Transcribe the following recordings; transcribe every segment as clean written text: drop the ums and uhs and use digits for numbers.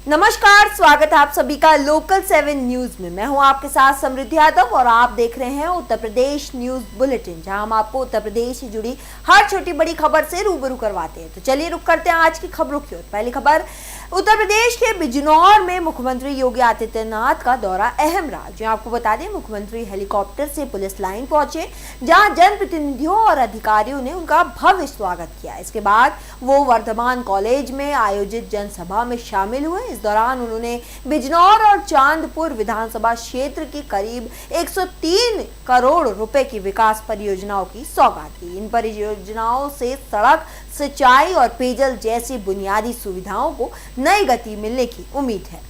नमस्कार, स्वागत है आप सभी का लोकल 7 न्यूज में। मैं हूं आपके साथ समृद्धि यादव और आप देख रहे हैं उत्तर प्रदेश न्यूज बुलेटिन, जहां हम आपको उत्तर प्रदेश से जुड़ी हर छोटी बड़ी खबर से रूबरू करवाते हैं। तो चलिए रुक करते हैं आज की खबरों की ओर। पहली खबर, उत्तर प्रदेश के बिजनौर में मुख्यमंत्री योगी आदित्यनाथ का दौरा अहम रहा। जो आपको बता दें, मुख्यमंत्री हेलीकॉप्टर से पुलिस लाइन पहुंचे, जहां जनप्रतिनिधियों और अधिकारियों ने उनका भव्य स्वागत किया। इसके बाद वो वर्धमान कॉलेज में आयोजित जनसभा में शामिल हुए। इस दौरान उन्होंने बिजनौर और चांदपुर विधानसभा क्षेत्र की करीब 103 करोड़ रुपए की विकास परियोजनाओं की सौगात दी। इन परियोजनाओं से सड़क, सिंचाई और पेयजल जैसी बुनियादी सुविधाओं को नई गति मिलने की उम्मीद है।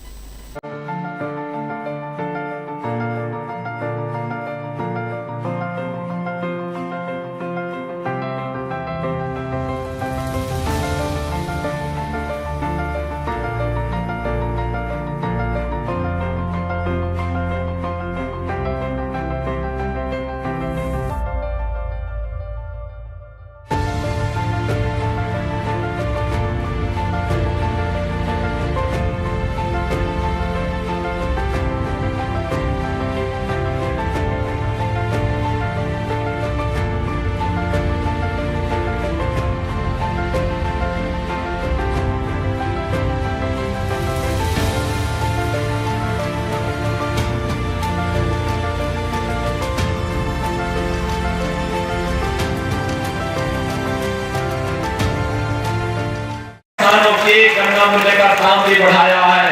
गंगा मूल्य का दाम भी बढ़ाया है,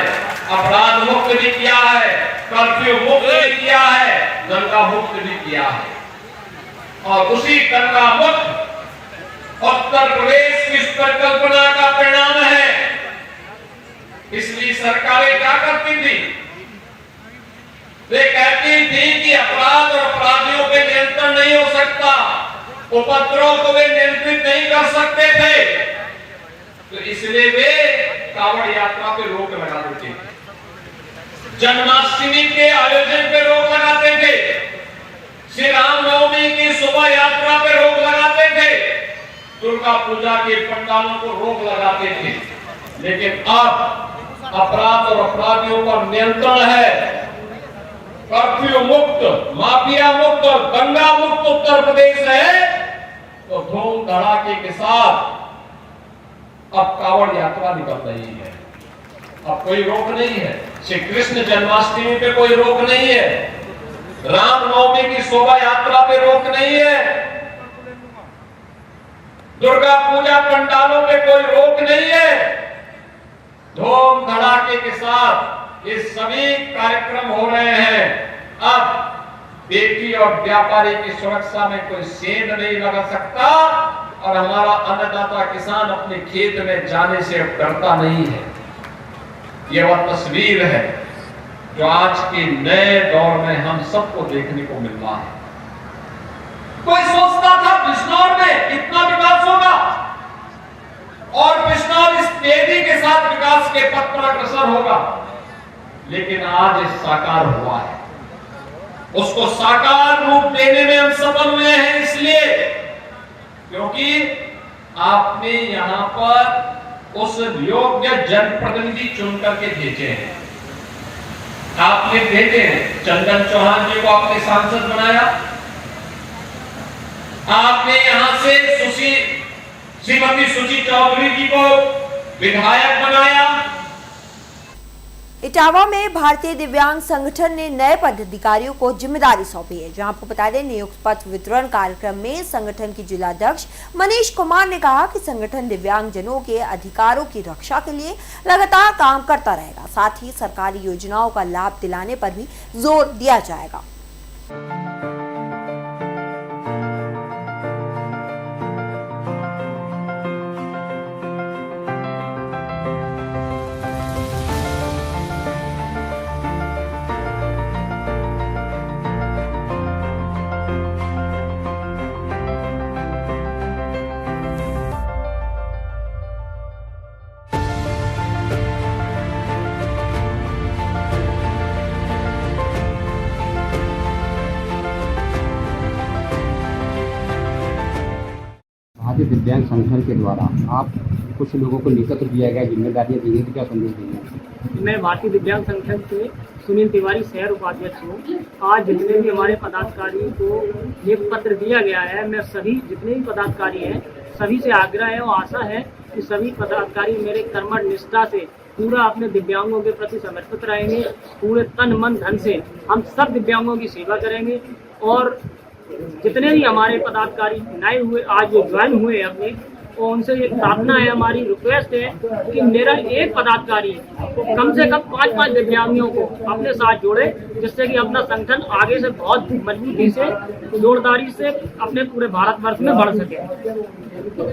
अपराध मुक्त भी किया है, कर्फ्यू मुक्त भी किया है, गंगा मुक्त भी किया है। और उसी गंगा मुक्त उत्तर प्रदेश की परिकल्पना का परिणाम है। इसलिए सरकारें क्या करती थी? वे कहती थी कि अपराध और अपराधियों पे नियंत्रण नहीं हो सकता, उपद्रव को वे नियंत्रित नहीं कर सकते थे, तो इसलिए वे कांवड़ यात्रा पे रोक लगा देते थे, जन्माष्टमी के आयोजन पे रोक लगाते थे, श्री रामनवमी की शोभा यात्रा पे रोक लगाते थे, दुर्गा पूजा के पंडालों को रोक लगाते थे। लेकिन अब अपराध और अपराधियों पर नियंत्रण है, कर्फ्यू मुक्त, माफिया मुक्त और दंगा मुक्त उत्तर प्रदेश है, तो धूम धड़ाके के साथ अब कांवड़ यात्रा निकल रही है। अब कोई रोक नहीं है, श्री कृष्ण जन्माष्टमी पे कोई रोक नहीं है, रामनवमी की शोभा यात्रा पे रोक नहीं है, दुर्गा पूजा पंडालों पे कोई रोक नहीं है। धूम धड़ाके के साथ ये सभी कार्यक्रम हो रहे हैं। अब बेटी और व्यापारी की सुरक्षा में कोई सेंध नहीं लगा सकता और हमारा अन्नदाता किसान अपने खेत में जाने से डरता नहीं है। यह वह तस्वीर है जो आज के नए दौर में हम सबको देखने को मिल रहा है। कोई सोचता था बिजनौर में इतना विकास होगा और बिजनौर इस तेजी के साथ विकास के पथ पर अग्रसर होगा, लेकिन आज इस साकार हुआ है। उसको साकार रूप देने में हम सफल हुए हैं, इसलिए क्योंकि आपने यहां पर उस योग्य जनप्रतिनिधि चुनकर के भेजे हैं। आपने भेजे हैं, चंदन चौहान जी को आपने सांसद बनाया, आपने यहां से श्रीमती सुची चौधरी जी को विधायक बनाया। इटावा में भारतीय दिव्यांग संगठन ने नए पदाधिकारियों को जिम्मेदारी सौंपी है। जहां आपको बता दें, नियुक्त पत्र वितरण कार्यक्रम में संगठन की जिलाध्यक्ष मनीष कुमार ने कहा कि संगठन दिव्यांगजनों के अधिकारों की रक्षा के लिए लगातार काम करता रहेगा। साथ ही सरकारी योजनाओं का लाभ दिलाने पर भी जोर दिया जाएगा। भारतीय दिव्यांग संगठन के द्वारा आप कुछ लोगों को नेतृत्व दिया गया, जिम्मेदारियां दी गई, क्या संदेश देंगे? मैं भारतीय दिव्यांग संगठन से सुनील तिवारी शहर उपाध्यक्ष हूँ। आज जितने भी हमारे पदाधिकारी को ये पत्र दिया गया है, मैं सभी जितने भी पदाधिकारी हैं सभी से आग्रह है और आशा है कि सभी पदाधिकारी मेरे कर्मठ निष्ठा से पूरा अपने दिव्यांगों के प्रति समर्पित रहेंगे। पूरे तन मन धन से हम सब दिव्यांगों की सेवा करेंगे और जितने भी हमारे पदाधिकारी नए हुए आज जो ज्वाइन हुए हैं अपने, और उनसे ये प्रार्थना है, हमारी रिक्वेस्ट है कि मेरा एक पदाधिकारी कम से कम 5-5 दिव्यांगियों को अपने साथ जोड़े, जिससे कि अपना संगठन आगे से बहुत मजबूती से जोरदारी से अपने पूरे भारतवर्ष में बढ़ सके।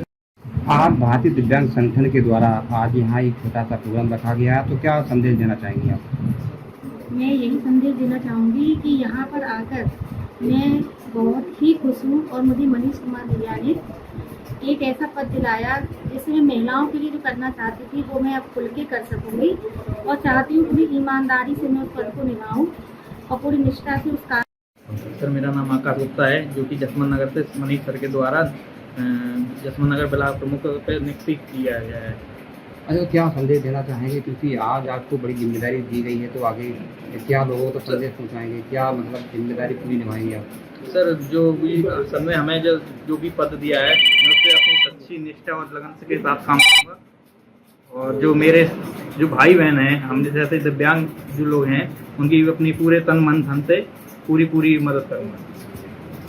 आज भारतीय दिव्यांग संगठन के द्वारा आज यहाँ एक छोटा सा प्रोग्राम रखा गया है, तो क्या संदेश देना चाहेंगे आप? मैं यही संदेश देना चाहूँगी कि यहाँ पर आकर मैं बहुत ही खुश हूँ और मुझे मनीष कुमार भैया ने एक ऐसा पद दिलाया जिसमें महिलाओं के लिए जो करना चाहती थी वो मैं अब खुल के कर सकूँगी और चाहती हूँ पूरी ईमानदारी से मैं उस पद को निभाऊँ और पूरी निष्ठा से उस कार्य। सर, मेरा नाम आकाश गुप्ता है, जो कि जसवंत नगर से मनीष सर के द्वारा जसवंत नगर ब्लॉक प्रमुख पर नियुक्त किया गया है। अच्छा, क्या संदेश देना चाहेंगे, क्योंकि आज आपको बड़ी जिम्मेदारी दी गई है, तो आगे क्या लोगों को संदेश पहुँचाएंगे, क्या मतलब जिम्मेदारी पूरी निभाएंगे आप? सर, जो भी सर ने हमें जो भी पद दिया है मैं उससे अपनी सच्ची निष्ठा और लगन के साथ काम करूँगा और जो मेरे जो भाई बहन हैं, हम जैसे दिव्यांग जो लोग हैं, उनकी अपनी पूरे तन मन धन से पूरी मदद करूँगा।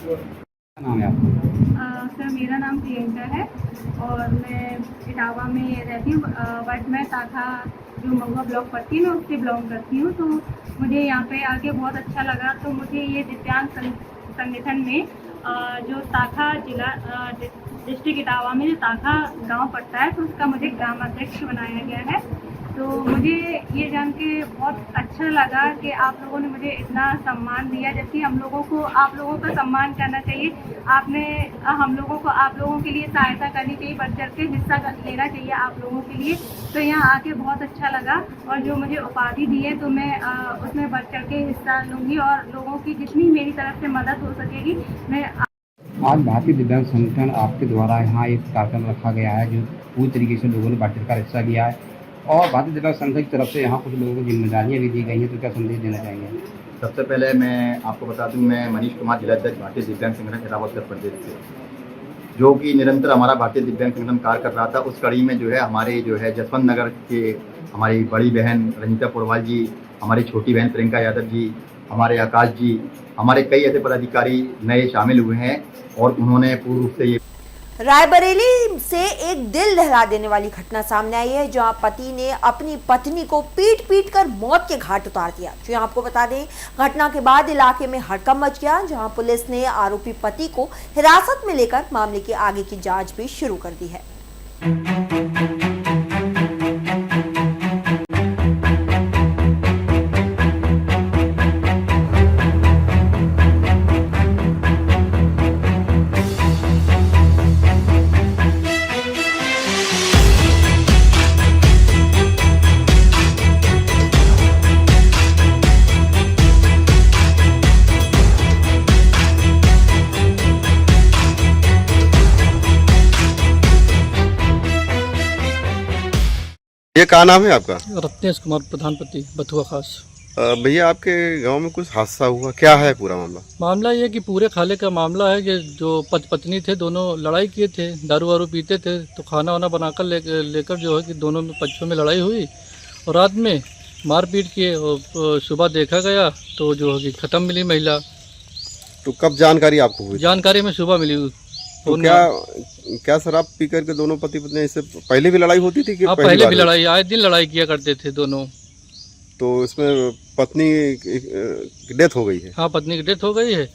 क्या नाम है आपका? सर, मेरा नाम प्रियंका है और मैं इटावा में रहती हूँ, बट मैं शाखा जो महुआ ब्लॉक पड़ती है मैं उससे बिलोंग करती हूँ। तो मुझे यहाँ पे आके बहुत अच्छा लगा। तो मुझे ये दिव्यांग संगठन में जो शाखा जिला डिस्ट्रिक्ट इटावा में जो शाखा गांव पड़ता है, तो उसका मुझे ग्राम अध्यक्ष बनाया गया है। तो मुझे ये जान के बहुत अच्छा लगा कि आप लोगों ने मुझे इतना सम्मान दिया, जबकि हम लोगों को आप लोगों का सम्मान करना चाहिए। आपने हम लोगों को आप लोगों के लिए सहायता करनी चाहिए, बढ़ चढ़ के हिस्सा लेना चाहिए आप लोगों के लिए। तो यहाँ आके बहुत अच्छा लगा और जो मुझे उपाधि दी है तो मैं उसमें बढ़ चढ़ के हिस्सा लूँगी और लोगों की जितनी मेरी तरफ से मदद हो सकेगी मैं। आज भारतीय दिव्यांग संगठन आपके द्वारा यहाँ एक कार्यक्रम रखा गया है, जो पूरी तरीके से लोगों ने बढ़ चढ़ कर हिस्सा लिया है और भारतीय दिव्यांग संगठन की तरफ से यहाँ कुछ लोगों को जिम्मेदारियाँ भी दी गई हैं, तो क्या संदेश देना चाहेंगे? सबसे पहले मैं आपको बता दूं, मैं मनीष कुमार जिलाध्यक्ष भारतीय दिव्यांग संगठन इटावा उत्तर प्रदेश से, जो कि निरंतर हमारा भारतीय दिव्यांग संगठन कार्य कर रहा था। उस कड़ी में जो है हमारे जो है जसवंत नगर के हमारी बड़ी बहन रंजिता पोरवाल जी, हमारी छोटी बहन प्रियंका यादव जी, हमारे आकाश जी, हमारे कई ऐसे पदाधिकारी नए शामिल हुए हैं और उन्होंने पूर्ण रूप से ये। रायबरेली से एक दिल दहला देने वाली घटना सामने आई है, जहां पति ने अपनी पत्नी को पीट कर मौत के घाट उतार दिया। जो आपको बता दें, घटना के बाद इलाके में हड़कंप मच गया, जहां पुलिस ने आरोपी पति को हिरासत में लेकर मामले की आगे की जांच भी शुरू कर दी है। ये क्या नाम है आपका? रत्नेश कुमार, प्रधानपति बथुआ खास। भैया, आपके गांव में कुछ हादसा हुआ, क्या है पूरा मामला? मामला ये कि पूरे खाले का मामला है कि जो पत्नी थे दोनों लड़ाई किए थे, दारू वारू पीते थे, तो खाना वाना बनाकर लेकर जो है कि दोनों में पक्षों में लड़ाई हुई और रात में मारपीट किए और सुबह देखा गया तो जो है कि ख़त्म मिली महिला। तो कब जानकारी आपको हुई? जानकारी में सुबह मिली। तो क्या शराब पी करके दोनों पति पत्नी, इससे पहले भी लड़ाई होती थी कि? हाँ, पहले भी लड़ाई, आए दिन लड़ाई किया करते थे दोनों। तो इसमें पत्नी की डेथ हो गई है? हाँ, पत्नी की डेथ हो गई है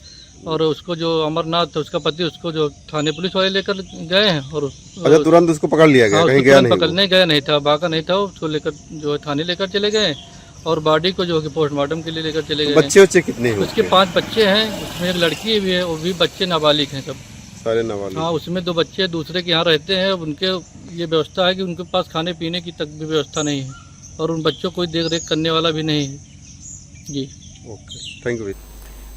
और उसको जो अमरनाथ उसका पति, उसको जो थाने पुलिस वाले लेकर गए हैं और अच्छा, तुरंत उसको पकड़ लिया गया? कहीं गया नहीं? पकड़ने गया नहीं था, बाका नहीं था, उसको लेकर जो है थाने लेकर चले गए और बॉडी को जो है पोस्टमार्टम के लिए लेकर चले गए। बच्चे कितने हैं? उसके 5 बच्चे हैं, उसमें एक लड़की भी है, वो भी बच्चे नाबालिग हैं सब, सारे नाबालिग। हाँ, उसमें 2 बच्चे दूसरे के यहाँ रहते हैं। उनके ये व्यवस्था है कि उनके पास खाने पीने की तक भी व्यवस्था नहीं है और उन बच्चों को देख रेख करने वाला भी नहीं है जी। Okay, thank you.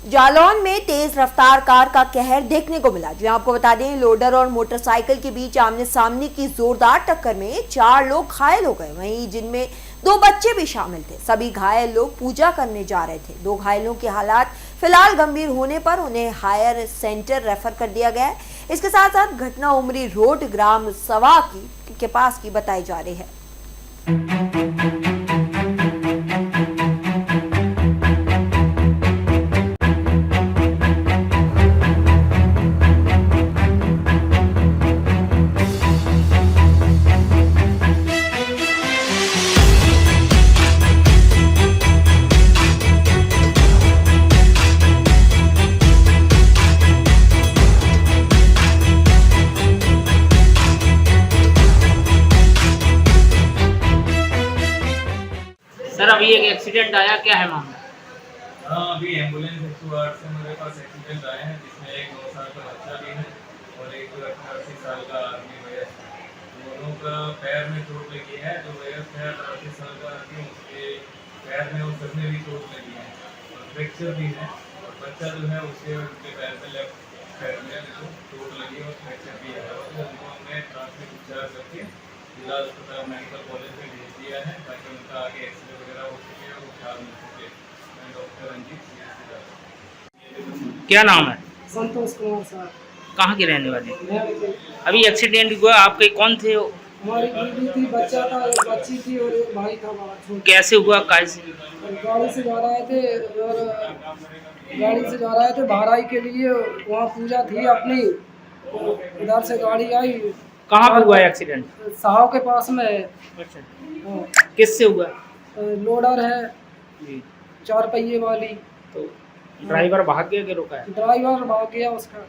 जालौन में तेज रफ्तार कार का कहर देखने को मिला। जो आपको बता दें, लोडर और मोटरसाइकिल के बीच आमने सामने की जोरदार टक्कर में 4 लोग घायल हो गए, वहीं जिनमें 2 बच्चे भी शामिल थे। सभी घायल लोग पूजा करने जा रहे थे। 2 घायलों की हालात फिलहाल गंभीर होने पर उन्हें हायर सेंटर रेफर कर दिया गया है। इसके साथ साथ घटना उमरी रोड ग्राम सवा के पास की बताई जा रही है। सर अभी एक एक्सीडेंट आया, क्या है मामला? हाँ, अभी एम्बुलेंस 108 से मेरे पास एक्सीडेंट आए हैं, जिसमें एक 9 साल का बच्चा भी है और एक 80 साल का आदमी वयस्क। दोनों का पैर में चोट लगी है। जो वयस्क है 80 साल का आदमी, उसके पैर में और सर में भी चोट लगी है और फ्रैक्चर भी है। और बच्चा जो है उसके उनके पैर में, लेफ्ट पैर में चोट लगी और फ्रैक्चर भी है। और उनको हमने ट्रांसमिट उपचार करके जिला अस्पताल मेडिकल कॉलेज में भेज दिया है, ताकि उनका आगे एक्सरे वगैरह हो सके और उपचार मिल सके। मैं डॉक्टर रंजीत सिंह। क्या नाम है? संतोष कुमार साहब। कहाँ के रहने वाले? मैं अभी एक्सीडेंट हुआ, आपके कौन थे? हमारी बीवी थी, बच्चा था, एक बच्ची थी और एक भाई था हमारा छोटा। कैसे हुआ, कैसे? गाड़ी से जा रहे थे और गाड़ी से जा रहे थे भाराई के लिए, वहाँ पूजा थी अपनी। इधर से गाड़ी आई। कहाँ पर हुआ एक्सीडेंट? साहब के पास में है। अच्छा, हाँ, किससे हुआ? लोडर है जी। 4 पहिए वाली। तो ड्राइवर भाग गया कि रुका है? ड्राइवर भाग गया उसका।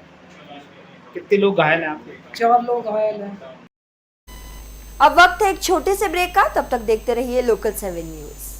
कितने लोग घायल हैं आपके? 4 लोग घायल हैं। अब वक्त है एक छोटे से ब्रेक का, तब तक देखते रहिए लोकल 7 न्यूज।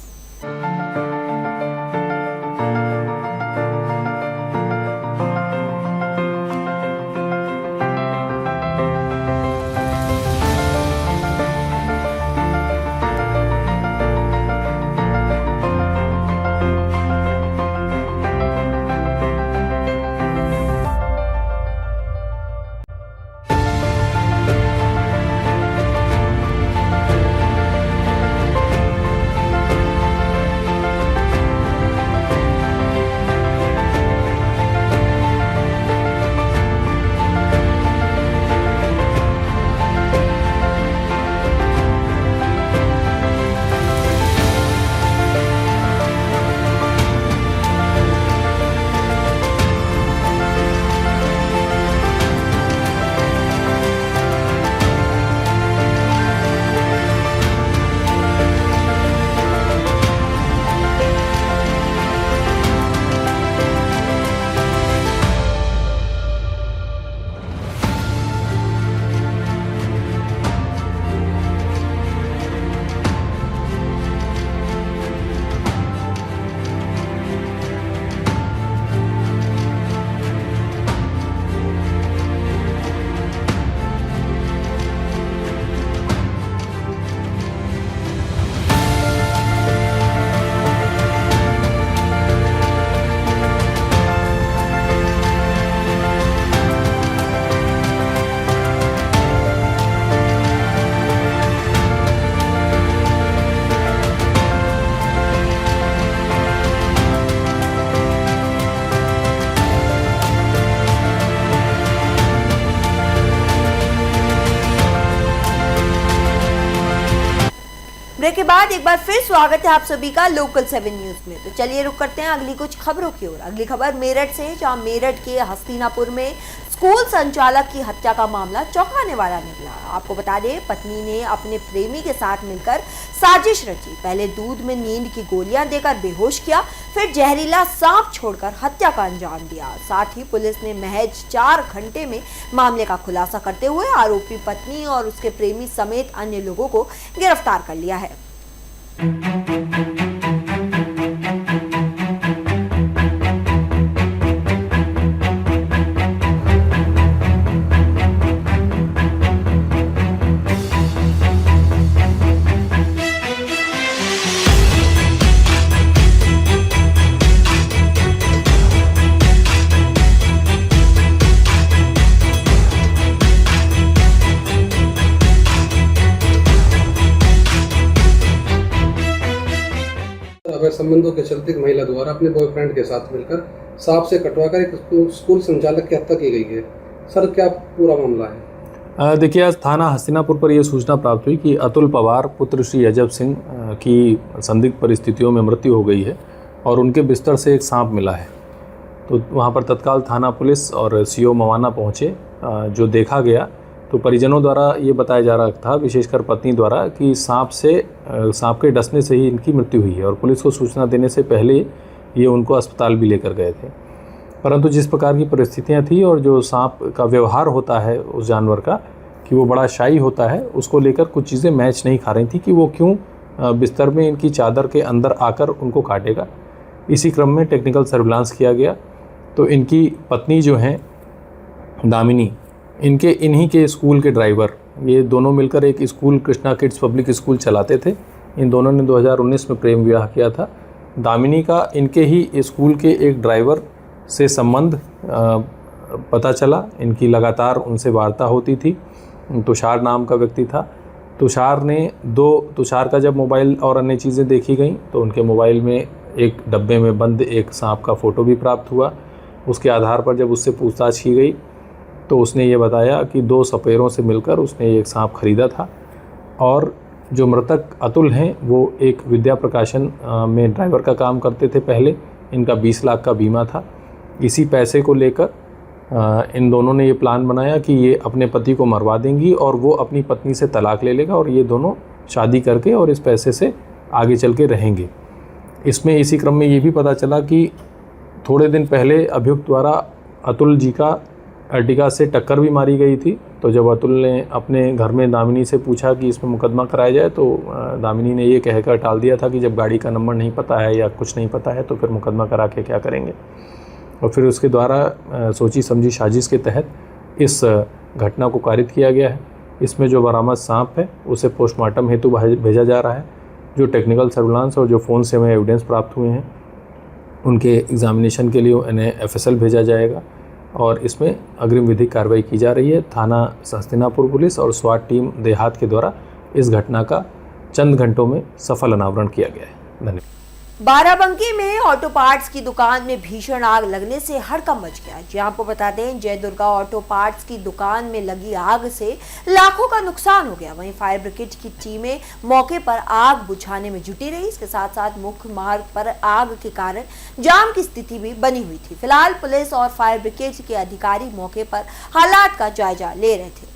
ब्रेक के बाद एक बार फिर स्वागत है आप सभी का लोकल 7 न्यूज में। तो चलिए रुक करते हैं अगली कुछ खबरों की ओर। अगली खबर मेरठ से, जहां मेरठ के हस्तिनापुर में स्कूल संचालक की हत्या का मामला चौंकाने वाला निकला। आपको बता दें, पत्नी ने अपने प्रेमी के साथ मिलकर साजिश रची। पहले दूध में नींद की गोलियां देकर बेहोश किया, फिर जहरीला सांप छोड़कर हत्या का अंजाम दिया। साथ ही पुलिस ने महज 4 घंटे में मामले का खुलासा करते हुए आरोपी पत्नी और उसके प्रेमी समेत अन्य लोगों को गिरफ्तार कर लिया है। संबंधों के चलते एक महिला द्वारा अपने बॉयफ्रेंड के साथ मिलकर सांप से कटवाकर एक स्कूल संचालक की हत्या की गई है। सर, क्या पूरा मामला है? देखिए, आज थाना हस्तिनापुर पर यह सूचना प्राप्त हुई कि अतुल पवार पुत्र श्री अजब सिंह की संदिग्ध परिस्थितियों में मृत्यु हो गई है और उनके बिस्तर से एक सांप मिला है। तो वहाँ पर तत्काल थाना पुलिस और सीओ मवाना पहुँचे। जो देखा गया तो परिजनों द्वारा ये बताया जा रहा था, विशेषकर पत्नी द्वारा, कि सांप के डसने से ही इनकी मृत्यु हुई है और पुलिस को सूचना देने से पहले ये उनको अस्पताल भी लेकर गए थे। परंतु जिस प्रकार की परिस्थितियाँ थी और जो सांप का व्यवहार होता है उस जानवर का, कि वो बड़ा शाई होता है, उसको लेकर कुछ चीज़ें मैच नहीं खा रही थी कि वो क्यों बिस्तर में इनकी चादर के अंदर आकर उनको काटेगा। इसी क्रम में टेक्निकल सर्विलांस किया गया तो इनकी पत्नी जो हैं दामिनी, इन्हीं के स्कूल के ड्राइवर, ये दोनों मिलकर एक school Krishna kids public school चलाते थे। इन दोनों ने 2019 में प्रेम विवाह किया था। दामिनी का इनके ही स्कूल के एक ड्राइवर से संबंध पता चला। इनकी लगातार उनसे वार्ता होती थी। तुषार नाम का व्यक्ति था। तुषार का जब मोबाइल और अन्य चीज़ें देखी गई तो उनके मोबाइल में एक डब्बे में बंद एक सांप का फ़ोटो भी प्राप्त हुआ। उसके आधार पर जब उससे पूछताछ की गई तो उसने ये बताया कि 2 सपेरों से मिलकर उसने एक सांप खरीदा था और जो मृतक अतुल हैं वो एक विद्या प्रकाशन में ड्राइवर का काम करते थे पहले। इनका 20 लाख का बीमा था। इसी पैसे को लेकर इन दोनों ने ये प्लान बनाया कि ये अपने पति को मरवा देंगी और वो अपनी पत्नी से तलाक ले लेगा और ये दोनों शादी करके और इस पैसे से आगे चल के रहेंगे। इसमें इसी क्रम में ये भी पता चला कि थोड़े दिन पहले अभियुक्त द्वारा अतुल जी का अर्टिगा से टक्कर भी मारी गई थी। तो जब अतुल ने अपने घर में दामिनी से पूछा कि इसमें मुकदमा कराया जाए तो दामिनी ने ये कहकर टाल दिया था कि जब गाड़ी का नंबर नहीं पता है या कुछ नहीं पता है तो फिर मुकदमा करा के क्या करेंगे। और फिर उसके द्वारा सोची समझी साजिश के तहत इस घटना को कारित किया गया है। इसमें जो बरामद सांप है उसे पोस्टमार्टम हेतु भेजा जा रहा है। जो टेक्निकल सर्विलांस और जो फ़ोन से हमें एविडेंस प्राप्त हुए हैं उनके एग्जामिनेशन के लिए इन्हें FSL भेजा जाएगा और इसमें अग्रिम विधिक कार्रवाई की जा रही है। थाना हस्तिनापुर पुलिस और स्वाट टीम देहात के द्वारा इस घटना का चंद घंटों में सफल अनावरण किया गया है। धन्यवाद। बाराबंकी में ऑटो पार्ट्स की दुकान में भीषण आग लगने से हड़कंप मच गया। जी आपको बता दें, जय दुर्गा ऑटो पार्ट्स की दुकान में लगी आग से लाखों का नुकसान हो गया। वहीं फायर ब्रिगेड की टीमें मौके पर आग बुझाने में जुटी रही। इसके साथ साथ मुख्य मार्ग पर आग के कारण जाम की स्थिति भी बनी हुई थी। फिलहाल पुलिस और फायर ब्रिगेड के अधिकारी मौके पर हालात का जायजा ले रहे थे।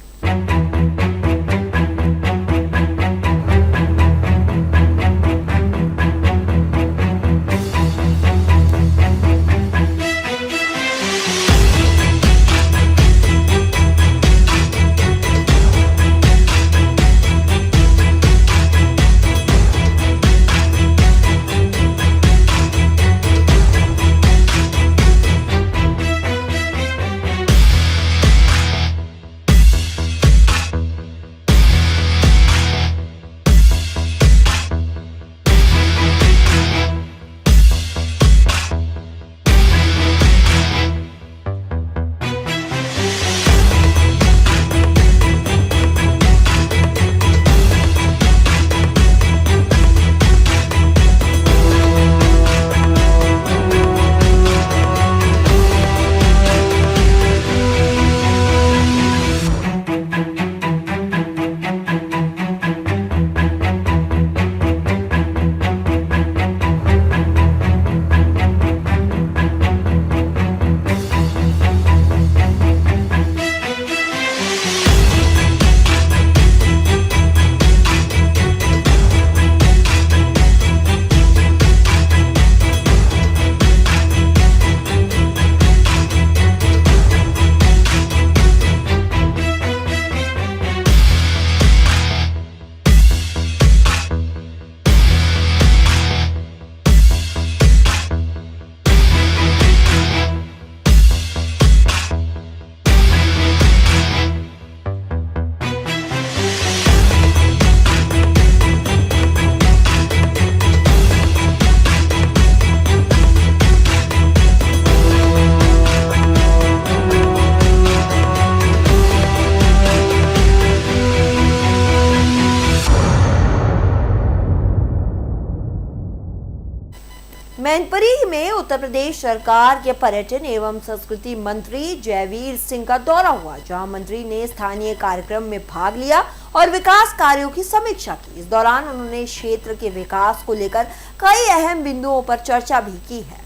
मैनपुरी में उत्तर प्रदेश सरकार के पर्यटन एवं संस्कृति मंत्री जयवीर सिंह का दौरा हुआ, जहां मंत्री ने स्थानीय कार्यक्रम में भाग लिया और विकास कार्यों की समीक्षा की। इस दौरान उन्होंने क्षेत्र के विकास को लेकर कई अहम बिंदुओं पर चर्चा भी की है।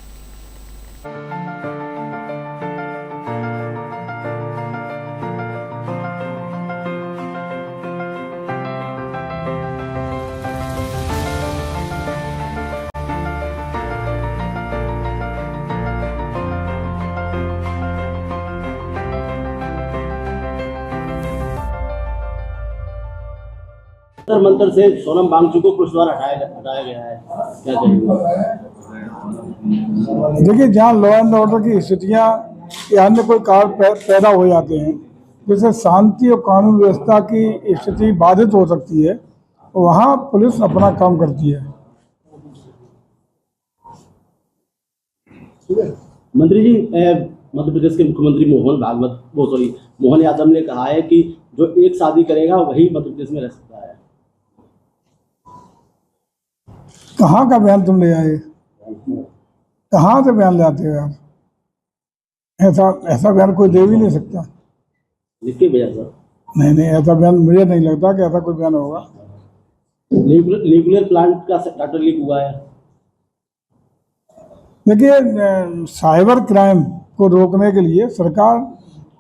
मंत्र से सोनम वांगचुक को पुलिस द्वारा हटाया गया है, क्या कहेंगे? देखिए, जहाँ लॉ एंड ऑर्डर की स्थितियाँ या अन्य कोई कार्य पैदा हो जाते हैं जिससे शांति और कानून व्यवस्था की स्थिति बाधित हो सकती है, वहाँ पुलिस अपना काम करती है। मंत्री जी, मध्य प्रदेश के मुख्यमंत्री मोहन यादव ने कहा है कि जो एक शादी करेगा वही मध्य प्रदेश में रह सकता है। कहाँ का बयान तुम ले आए? कहाँ से बयान ले आते हो यार? ऐसा बयान कोई दे भी नहीं सकता। लिख के भेजा सर? नहीं, ऐसा बयान मुझे नहीं लगता कि ऐसा कोई बयान होगा। न्यूक्लियर प्लांट का डाटा लीक हुआ है। देखिए, साइबर क्राइम को रोकने के लिए सरकार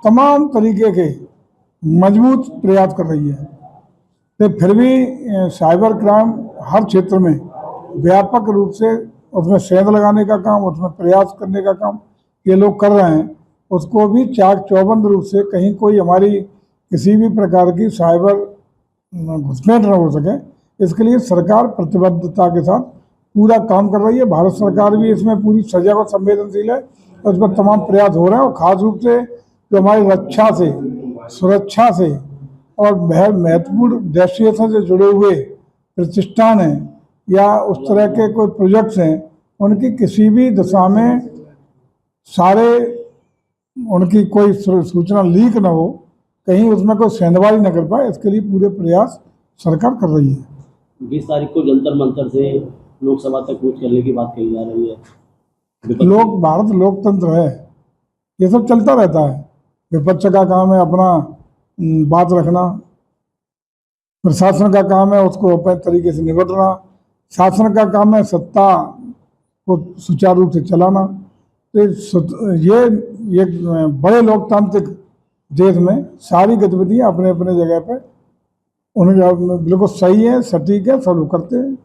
तमाम तरीके के मजबूत प्रयास कर रही है, तो फिर भी साइबर क्राइम हर क्षेत्र में व्यापक रूप से उसमें सेंध लगाने का काम, उसमें प्रयास करने का काम ये लोग कर रहे हैं। उसको भी चाक चौबंद रूप से कहीं कोई हमारी किसी भी प्रकार की साइबर घुसपैठ न हो सके, इसके लिए सरकार प्रतिबद्धता के साथ पूरा काम कर रही है। भारत सरकार भी इसमें पूरी सजग और संवेदनशील है, उस पर तमाम प्रयास हो रहे हैं। और ख़ास रूप से जो हमारी रक्षा से, सुरक्षा से और महत्वपूर्ण डेस्टिनेशन से जुड़े हुए प्रतिष्ठान हैं या उस तरह के कोई प्रोजेक्ट्स हैं, उनकी किसी भी दिशा में सारे उनकी कोई सूचना लीक न हो, कहीं उसमें कोई सेंधबाजी न कर पाए, इसके लिए पूरे प्रयास सरकार कर रही है। 20 तारीख को जंतर मंतर से लोकसभा तक कूच करने की बात कही जा रही है। भारत लोकतंत्र है, ये सब चलता रहता है। विपक्ष का काम है अपना बात रखना, प्रशासन का काम है उसको अपने तरीके से निपटना, शासन का काम है सत्ता को सुचारू रूप से चलाना। तो ये बड़े लोकतांत्रिक देश में सारी गतिविधियां अपने अपने जगह पे उन्हें बिल्कुल सही है, सटीक है, सब करते हैं।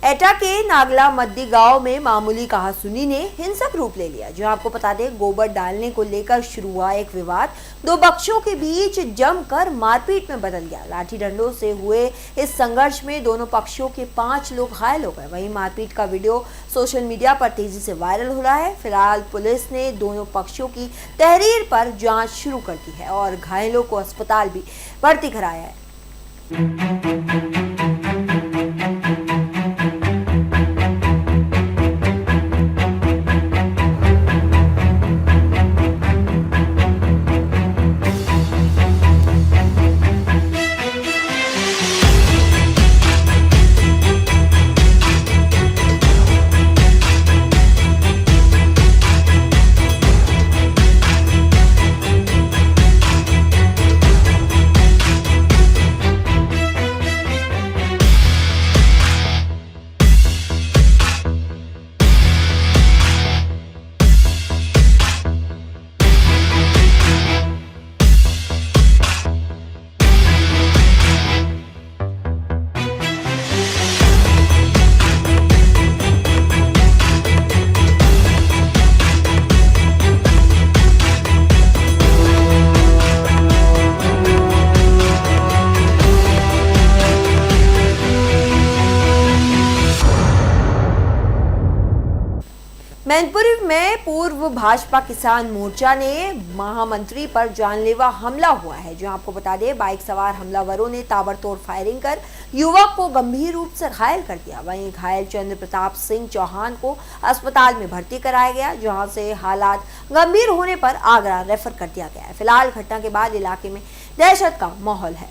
एटा के नागला मद्दी गांव में मामूली कहासुनी ने हिंसक रूप ले लिया। जो आपको बता दें, गोबर डालने को लेकर शुरू हुआ एक विवाद दो पक्षों के बीच जमकर मारपीट में बदल गया। लाठी डंडों से हुए इस संघर्ष में दोनों पक्षों के 5 लोग घायल हो गए। वहीं मारपीट का वीडियो सोशल मीडिया पर तेजी से वायरल हो रहा है। फिलहाल पुलिस ने दोनों पक्षों की तहरीर पर जाँच शुरू कर दी है और घायलों को अस्पताल भी भर्ती कराया है। मैनपुरी में पूर्व भाजपा किसान मोर्चा ने महामंत्री पर जानलेवा हमला हुआ है। जो आपको बता दें, बाइक सवार हमलावरों ने ताबड़तोड़ फायरिंग कर युवक को गंभीर रूप से घायल कर दिया। वहीं घायल चंद्र प्रताप सिंह चौहान को अस्पताल में भर्ती कराया गया, जहां से हालात गंभीर होने पर आगरा रेफर कर दिया गया है। फिलहाल घटना के बाद इलाके में दहशत का माहौल है।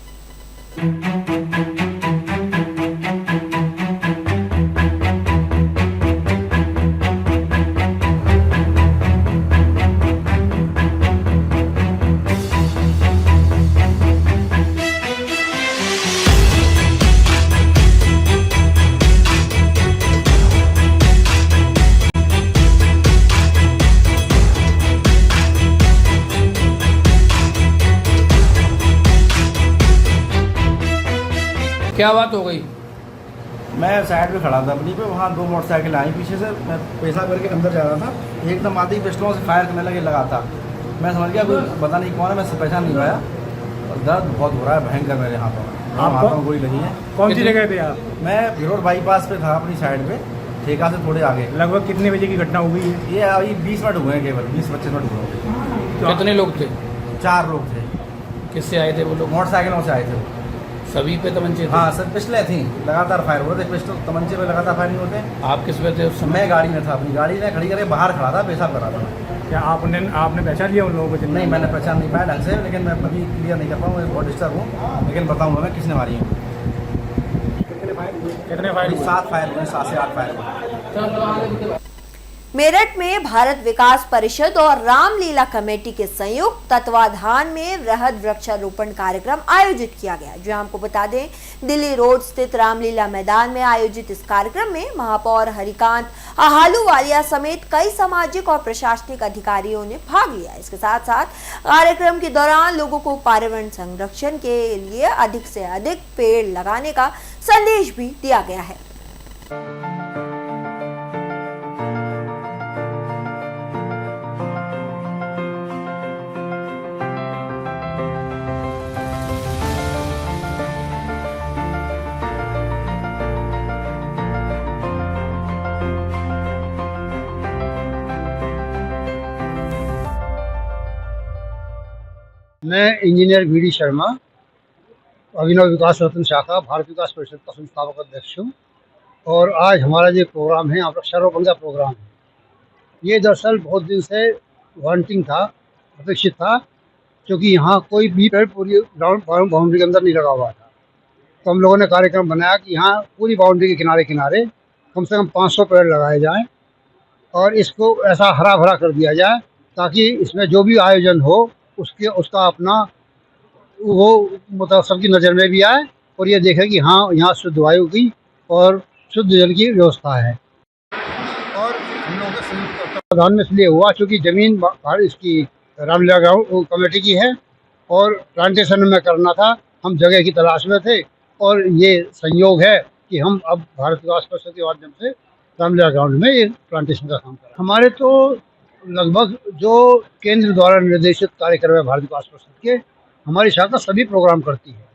क्या बात हो गई? मैं साइड पे खड़ा था अपनी पे, वहाँ 2 मोटरसाइकिल आई पीछे से, मैं पेशाब करके अंदर जा रहा था, एकदम आते ही पिस्टलों से फायर करने लगे, लगा था। मैं समझ गया कोई पता नहीं कौन है, मैं पहचान नहीं पाया और दर्द बहुत हो रहा है भयंकर मेरे हाथों में। हाथों में गोली लगी है। कौन सी जगह पे आप? मैं भिरोड बाईपास पे था अपनी साइड पे, ठेका से थोड़े आगे। लगभग कितने बजे की घटना हो गई है? ये अभी 20 मिनट हुए हैं, केवल 20-25 मिनट हुए हैं। कितने लोग थे? 4 लोग थे। किससे आए थे वो लोग? मोटरसाइकिलों से आए थे। सभी पे तमंचे थे? हाँ सर, पिस्टलें थी, लगातार फायर हो रहे थे, पिस्टल तमंचे पे लगातार फायरिंग होते हैं। आप किस पे थे उस समय? मैं गाड़ी में था, अपनी गाड़ी में खड़ी करके बाहर खड़ा था, पेशाब कर रहा था। क्या आपने पहचान लिया उन लोगों को? नहीं, मैंने पहचान नहीं पाया ढंग से, लेकिन मैं अभी क्लियर नहीं कर पाऊँ, मैं बहुत डिस्टर्ब हूँ, लेकिन बताऊँगा मैं किसने मारी है। कितने फायर? 7 फायर हुए, 7 से 8 फायर हुए। मेरठ में भारत विकास परिषद और रामलीला कमेटी के संयुक्त तत्वाधान में वृहद वृक्षारोपण कार्यक्रम आयोजित किया गया। जो आपको बता दें, दिल्ली रोड स्थित रामलीला मैदान में आयोजित इस कार्यक्रम में महापौर हरिकांत आहालूवालिया समेत कई सामाजिक और प्रशासनिक अधिकारियों ने भाग लिया। इसके साथ साथ कार्यक्रम के दौरान लोगों को पर्यावरण संरक्षण के लिए अधिक से अधिक पेड़ लगाने का संदेश भी दिया गया है। मैं इंजीनियर वी डी शर्मा, अभिनव विकास रत्न शाखा, भारत विकास परिषद का संस्थापक अध्यक्ष हूँ। और आज हमारा जो प्रोग्राम है, वृक्षारोपण का प्रोग्राम है, ये दरअसल बहुत दिन से वांटिंग था, अपेक्षित था, क्योंकि यहाँ कोई भी पेड़ पूरी बाउंड्री के अंदर नहीं लगा हुआ था। तो हम लोगों ने कार्यक्रम बनाया कि यहाँ पूरी बाउंड्री के किनारे किनारे कम से कम 500 पेड़ लगाए जाएँ और इसको ऐसा हरा भरा कर दिया जाए ताकि इसमें जो भी आयोजन हो उसका अपना वो मतलब सबकी नज़र में भी आए और ये देखें कि हाँ, यहाँ शुद्ध वायु की और शुद्ध जल की व्यवस्था है। और हम लोगों का संयुक्त तत्वाधान में इसलिए हुआ क्योंकि ज़मीन इसकी रामलीला ग्राउंड कमेटी की है और प्लांटेशन में करना था, हम जगह की तलाश में थे और ये संयोग है कि हम अब भारत विकास परिषद के माध्यम से रामलीला ग्राउंड में ये प्लांटेशन का काम करें। हमारे तो लगभग जो केंद्र द्वारा निर्देशित कार्यक्रम है भारत विकास परिषद के, हमारी शाखा सभी प्रोग्राम करती है,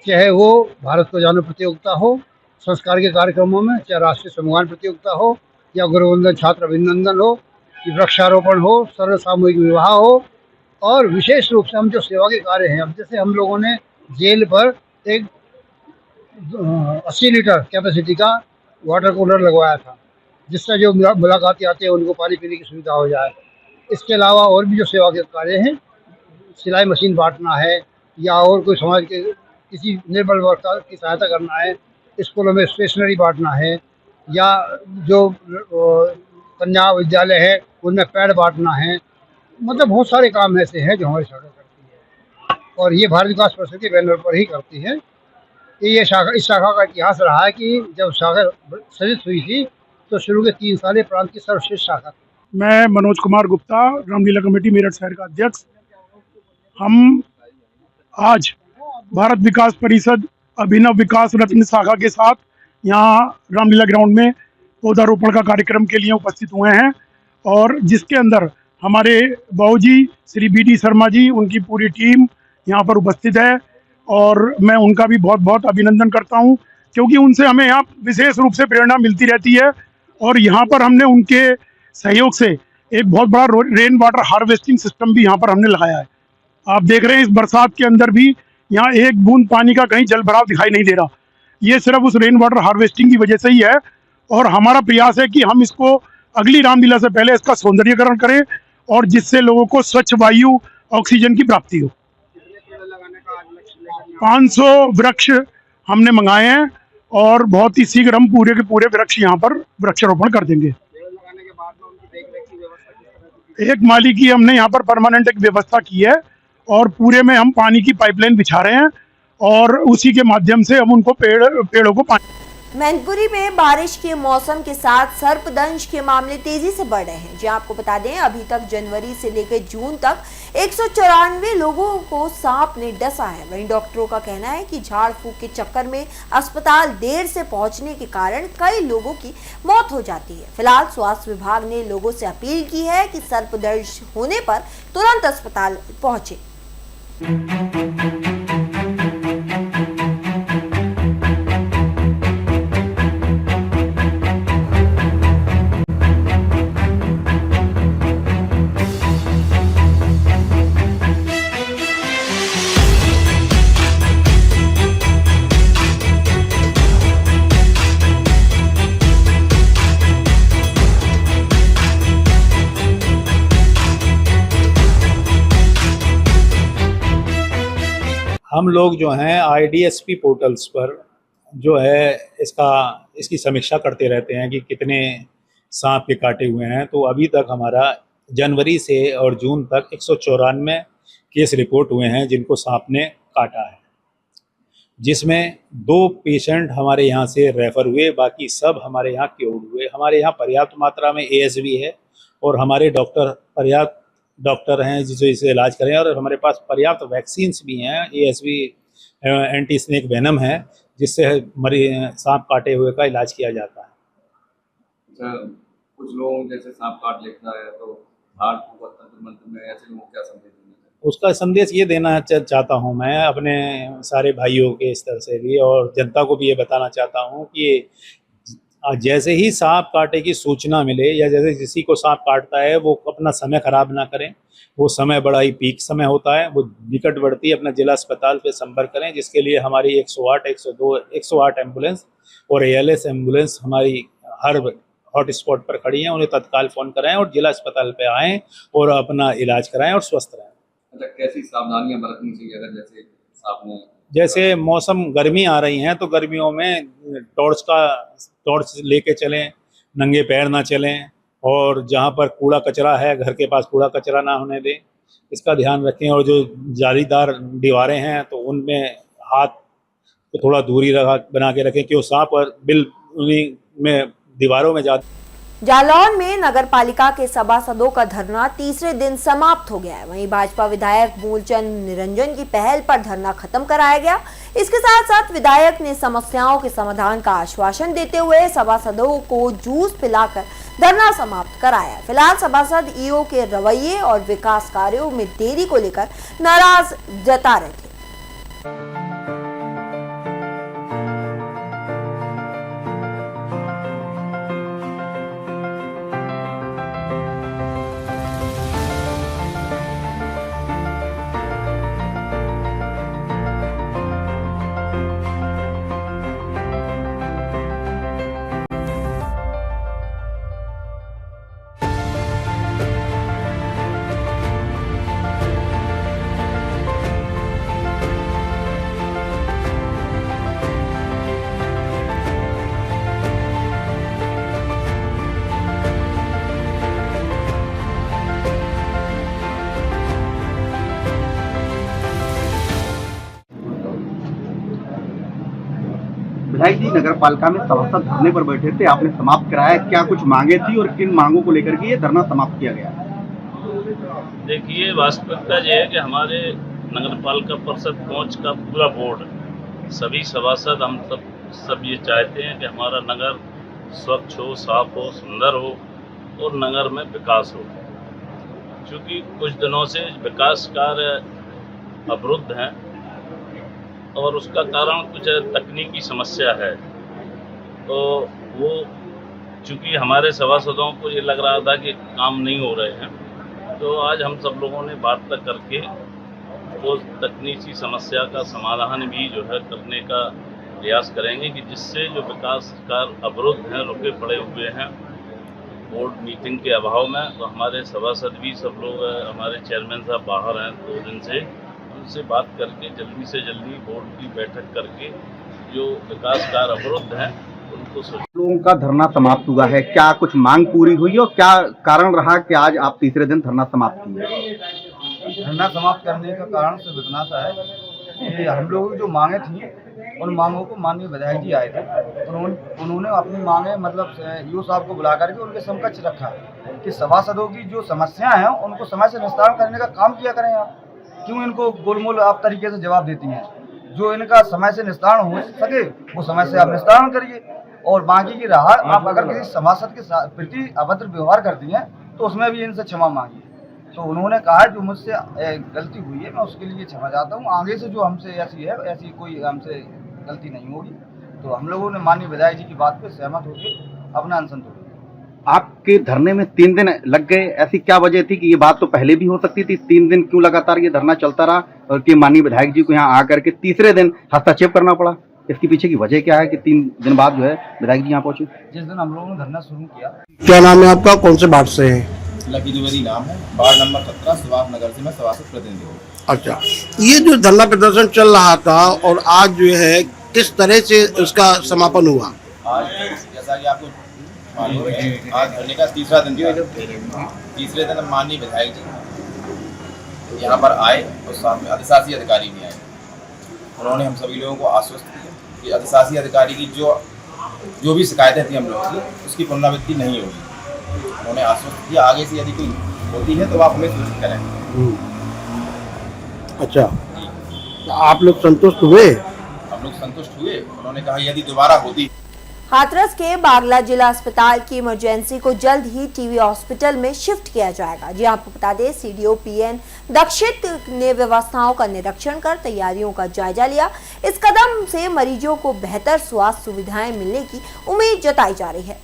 चाहे वो भारत को जानो प्रतियोगिता हो संस्कार के कार्यक्रमों में, चाहे राष्ट्रीय समूहान प्रतियोगिता हो या गुरुवंदन छात्र अभिनंदन हो, वृक्षारोपण हो, सर्व सामूहिक विवाह हो, और विशेष रूप से हम जो सेवा के कार्य हैं, अब जैसे हम लोगों ने जेल पर एक 80 लीटर कैपेसिटी का वाटर कूलर लगवाया था, जिससे जो मुलाकाती आते हैं उनको पानी पीने की सुविधा हो जाए। इसके अलावा और भी जो सेवा के कार्य हैं, सिलाई मशीन बांटना है या और कोई समाज के किसी निर्बल वर्ग की सहायता करना है, स्कूलों में स्टेशनरी बांटना है या जो कन्या विद्यालय है उनमें पेड़ बांटना है, मतलब बहुत सारे काम ऐसे हैं जो हमारी शाखा करती है और ये भारत विकास परिषद के बैनर पर ही करती है। ये शाखा, इस शाखा का इतिहास रहा है कि जब शाखा सृजित हुई थी तो शुरू के 3 साल प्रांत की सर्वश्रेष्ठ शाखा थी। मैं मनोज कुमार गुप्ता, रामलीला कमेटी मेरठ शहर का अध्यक्ष। हम आज भारत विकास परिषद अभिनव विकास रत्न शाखा के साथ यहाँ रामलीला ग्राउंड में पौधारोपण का कार्यक्रम के लिए उपस्थित हुए हैं और जिसके अंदर हमारे बाबूजी श्री बी डी शर्मा जी, उनकी पूरी टीम यहाँ पर उपस्थित है और मैं उनका भी बहुत बहुत अभिनंदन करता हूँ क्योंकि उनसे हमें यहाँ विशेष रूप से प्रेरणा मिलती रहती है और यहाँ पर हमने उनके सहयोग से एक बहुत बड़ा रेन वाटर हार्वेस्टिंग सिस्टम भी यहाँ पर हमने लगाया है। आप देख रहे हैं इस बरसात के अंदर भी यहाँ एक बूंद पानी का कहीं जल भराव दिखाई नहीं दे रहा। ये सिर्फ उस रेन वाटर हार्वेस्टिंग की वजह से ही है और हमारा प्रयास है कि हम इसको अगली रामलीला से पहले इसका सौंदर्यीकरण करें और जिससे लोगों को स्वच्छ वायु ऑक्सीजन की प्राप्ति हो। 500 वृक्ष हमने मंगाए हैं और बहुत ही शीघ्र हम पूरे के पूरे वृक्ष यहाँ पर वृक्षारोपण कर देंगे। एक माली की हमने यहाँ पर परमानेंट एक व्यवस्था की है और पूरे में हम पानी की पाइपलाइन बिछा रहे हैं और उसी के माध्यम से हम उनको पेड़ों को पानी मैनपुरी में बारिश के मौसम के साथ सर्पदंश के मामले तेजी से बढ़ रहे हैं। जी आपको बता दें, अभी तक जनवरी से लेकर जून तक 194 लोगों को सांप ने डसा है। वहीं डॉक्टरों का कहना है कि झाड़ फूंक के चक्कर में अस्पताल देर से पहुंचने के कारण कई लोगों की मौत हो जाती है। फिलहाल स्वास्थ्य विभाग ने लोगों से अपील की है कि सर्पदंश होने पर तुरंत अस्पताल पहुंचे। हम लोग जो हैं IDSP पोर्टल्स पर जो है इसकी समीक्षा करते रहते हैं कि कितने सांप के काटे हुए हैं। तो अभी तक हमारा जनवरी से और जून तक 194 केस रिपोर्ट हुए हैं जिनको सांप ने काटा है, जिसमें 2 पेशेंट हमारे यहाँ से रेफ़र हुए, बाकी सब हमारे यहाँ क्योर्ड हुए। हमारे यहाँ पर्याप्त मात्रा में ASV है और हमारे पर्याप्त डॉक्टर हैं जिसे इसे इलाज करें, और हमारे पास पर्याप्त वैक्सीन्स भी हैं। ASV एंटी स्नेक वेनम है जिससे सांप काटे हुए का इलाज किया जाता है। अच्छा, कुछ लोग जैसे सांप काट लेता है तो झाड़ फूंक तंत्र मंत्र में ऐसे लोगों को क्या संदेश देना चाहिए? उसका संदेश ये देना चाहता हूँ मैं अपने सारे भाइयों के स्तर से भी, और जनता को भी ये बताना चाहता हूँ कि जैसे ही सांप काटे की सूचना मिले या जैसे किसी को सांप काटता है वो अपना समय खराब ना करें। वो समय बड़ा ही पीक समय होता है, वो निकटवर्ती अपना जिला अस्पताल पे संपर्क करें, जिसके लिए हमारी 108, 102, 108 एम्बुलेंस और ALS एम्बुलेंस हमारी हर हॉट स्पॉट पर खड़ी हैं। उन्हें तत्काल फ़ोन कराएं और जिला अस्पताल पे आएँ और अपना इलाज कराएं और स्वस्थ रहें। अच्छा, कैसी सावधानियां बरतनी चाहिए अगर जैसे सांप ने जैसे मौसम गर्मी आ रही हैं तो गर्मियों में टॉर्च लेके चलें, नंगे पैर ना चलें, और जहाँ पर कूड़ा कचरा है घर के पास कूड़ा कचरा ना होने दें, इसका ध्यान रखें। और जो जालीदार दीवारें हैं तो उनमें हाथ को थोड़ा दूरी बना के रखें, क्यों सांप और बिल उन्हीं में दीवारों में जाते। जालौन में नगर पालिका के सभासदों का धरना तीसरे दिन समाप्त हो गया है। वहीं भाजपा विधायक मूलचंद निरंजन की पहल पर धरना खत्म कराया गया। इसके साथ साथ विधायक ने समस्याओं के समाधान का आश्वासन देते हुए सभासदों को जूस पिलाकर धरना समाप्त कराया। फिलहाल सभासद ईओ के रवैये और विकास कार्यों में देरी को लेकर नाराज जता रहे थे। विधायक जी, नगर पालिका में सभासद धरने पर बैठे थे, आपने समाप्त कराया, क्या कुछ मांगे थी और किन मांगों को लेकर के ये धरना समाप्त किया गया? देखिए, वास्तविकता ये है कि हमारे नगर पालिका परिषद पहुंच का पूरा बोर्ड, सभी सभासद, हम सब ये चाहते हैं कि हमारा नगर स्वच्छ हो, साफ हो, सुंदर हो और नगर में विकास हो। क्योंकि कुछ दिनों से विकास कार्य अवरुद्ध हैं और उसका कारण कुछ तकनीकी समस्या है। तो वो चूँकि हमारे सभासदों को ये लग रहा था कि काम नहीं हो रहे हैं, तो आज हम सब लोगों ने वार्ता करके वो तकनीकी समस्या का समाधान भी जो है करने का प्रयास करेंगे कि जिससे जो विकास कार्य अवरुद्ध हैं, रुके पड़े हुए हैं बोर्ड मीटिंग के अभाव में, तो हमारे सभासद भी सब लोग, हमारे चेयरमैन साहब बाहर हैं 2 दिन से, उनसे बात करके जल्दी से जल्दी बोर्ड की बैठक करके जो विकास कार्य अवरुद्ध हैं उनको लोगों का धरना समाप्त हुआ है, क्या कुछ मांग पूरी हुई और क्या कारण रहा कि आज आप तीसरे दिन धरना समाप्त किए? धरना समाप्त करने का कारण सिर्फ इतना सा है कि हम लोगों की जो मांगे थी उन मांगों को माननीय विधायक जी आए थे, उन्होंने अपनी मांगे मतलब ईओ साहब को बुला करके उनके समकक्ष रखा कि सभासदों की जो समस्याएं हैं उनको समय से निस्तारण करने का काम किया करें आप। क्यों इनको गोलमोल आप तरीके से जवाब देती हैं? जो इनका समय से निस्तारण हो सके वो समय से आप निस्तारण करिए, और बाकी की रहा आप अगर किसी सभासद के प्रति अभद्र व्यवहार करती हैं तो उसमें भी इनसे क्षमा मांगिए। तो उन्होंने कहा जो मुझसे गलती हुई है मैं उसके लिए क्षमा चाहता हूँ, आगे से जो हमसे ऐसी कोई हमसे गलती नहीं होगी। तो हम लोगों ने माननीय विधायक जी की बात पे सहमत होकर अपना अनशन तोड़ा। आपके धरने में 3 दिन लग गए, ऐसी क्या वजह थी कि ये बात तो पहले भी हो सकती थी? 3 दिन क्यों लगातार ये धरना चलता रहा और कि माननीय विधायक जी को यहाँ आकर के तीसरे दिन हस्तक्षेप करना पड़ा? इसके पीछे की वजह क्या है कि 3 दिन बाद जो है विधायक जी यहाँ पहुंचे? जिस दिन हम लोगों ने धरना शुरू किया। क्या नाम है आपका, कौन से वार्ड से है? लकी द्विवेदी नाम है, वार्ड नंबर 17 सुभाष नगर से मैं सभासद प्रतिनिधि हूँ। अच्छा, ये जो धरना प्रदर्शन चल रहा था और आज जो है किस तरह से उसका समापन हुआ? आज जैसा कि आपको मालूम है आज धरने का तीसरा दिन था। तीसरे दिन माननीय विधायक जी यहाँ पर आए और साथ में अधिशासी अधिकारी भी आए। उन्होंने हम सभी लोगों को आश्वस्त किया कि अधिशासी अधिकारी की जो भी शिकायतें थी हम लोगों की उसकी पुनरावृत्ति नहीं होगी। उन्होंने आश्वस्त किया आगे से यदि कोई होती है तो आप हमें सूचित करें। अच्छा, तो आप लोग संतुष्ट हुए? हम लोग संतुष्ट हुए। उन्होंने कहा यदि दोबारा होती। हाथरस के बागला जिला अस्पताल की इमरजेंसी को जल्द ही टीवी हॉस्पिटल में शिफ्ट किया जाएगा। जी आपको बता दें, सीडीओ पीएन दक्षित ने व्यवस्थाओं का निरीक्षण कर तैयारियों का जायजा लिया। इस कदम से मरीजों को बेहतर स्वास्थ्य सुविधाएं मिलने की उम्मीद जताई जा रही है।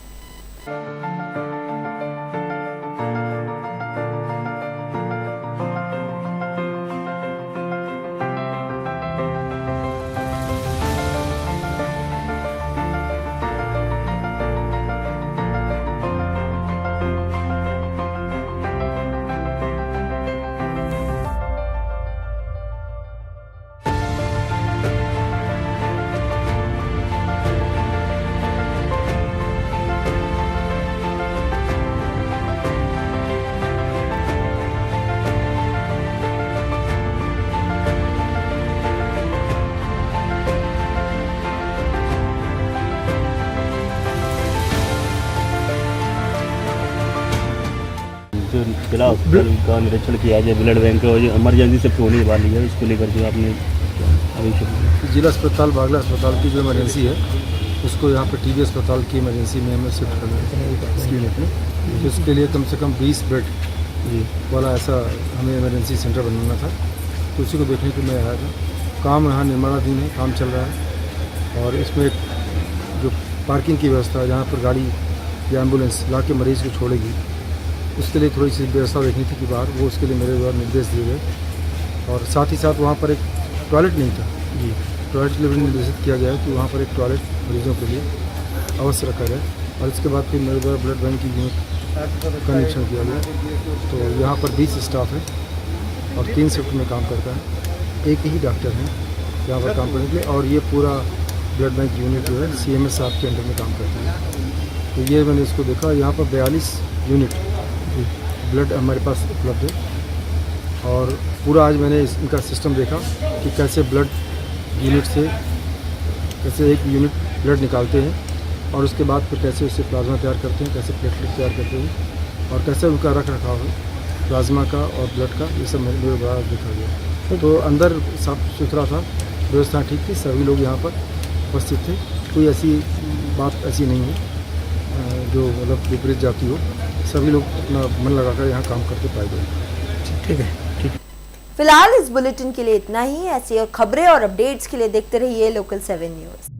जो जिला हॉस्पिटल का निरीक्षण किया जाए, ब्लड बैंक और जो इमरजेंसी शिफ्ट होने वाली है इसको लेकर के आपने अभी जिला अस्पताल बागला अस्पताल की जो इमरजेंसी है उसको यहाँ पर टीबी अस्पताल की इमरजेंसी में हमें शिफ्ट करना है इस यूनिट में। तो इसके लिए कम से कम 20 बेड वाला ऐसा हमें इमरजेंसी सेंटर बनाना था, तो उसी को देखने के लिए मैं आया था। काम यहाँ निर्माणाधीन है, काम चल रहा है और इसमें जो पार्किंग की व्यवस्था है जहाँ पर गाड़ी या एम्बुलेंस ला के मरीज़ को छोड़ेगी उसके लिए थोड़ी सी व्यवस्था देखनी थी कि बाहर, वो उसके लिए मेरे द्वारा निर्देश दिए गए। और साथ ही साथ वहाँ पर एक टॉयलेट नहीं था जी, टॉयलेट के लिए भी निर्देशित किया गया है कि वहाँ पर एक टॉयलेट मरीजों के लिए अवश्य रखा जाए। और इसके बाद फिर मेरे द्वारा ब्लड बैंक की यूनिट का निरीक्षण किया गया। तो यहाँ पर 20 स्टाफ है और 3 शिफ्ट में काम करता है, एक ही डॉक्टर है यहाँ पर काम करने के लिए। और ये पूरा ब्लड बैंक यूनिट जो है CMS साहब के अंडर में काम करता है। तो ये मैंने इसको देखा, यहाँ पर 42 यूनिट ब्लड हमारे पास उपलब्ध है। और पूरा आज मैंने इनका सिस्टम देखा कि कैसे ब्लड यूनिट से कैसे एक यूनिट ब्लड निकालते हैं और उसके बाद फिर कैसे उससे प्लाज्मा तैयार करते हैं, कैसे प्लेटलेट तैयार करते हैं और कैसे उनका रख रखाव है प्लाज्मा का और ब्लड का, ये सब मेरे द्वारा देखा गया। तो अंदर साफ सुथरा था, व्यवस्था ठीक थी, सभी लोग यहाँ पर उपस्थित थे। कोई ऐसी बात ऐसी नहीं है जो मतलब विपरीत जाती हो, सभी लोग अपना मन लगाकर यहाँ काम करते पाए गए। ठीक है, ठीक है। फिलहाल इस बुलेटिन के लिए इतना ही। ऐसी खबरें और अपडेट्स के लिए देखते रहिए लोकल 7 न्यूज़।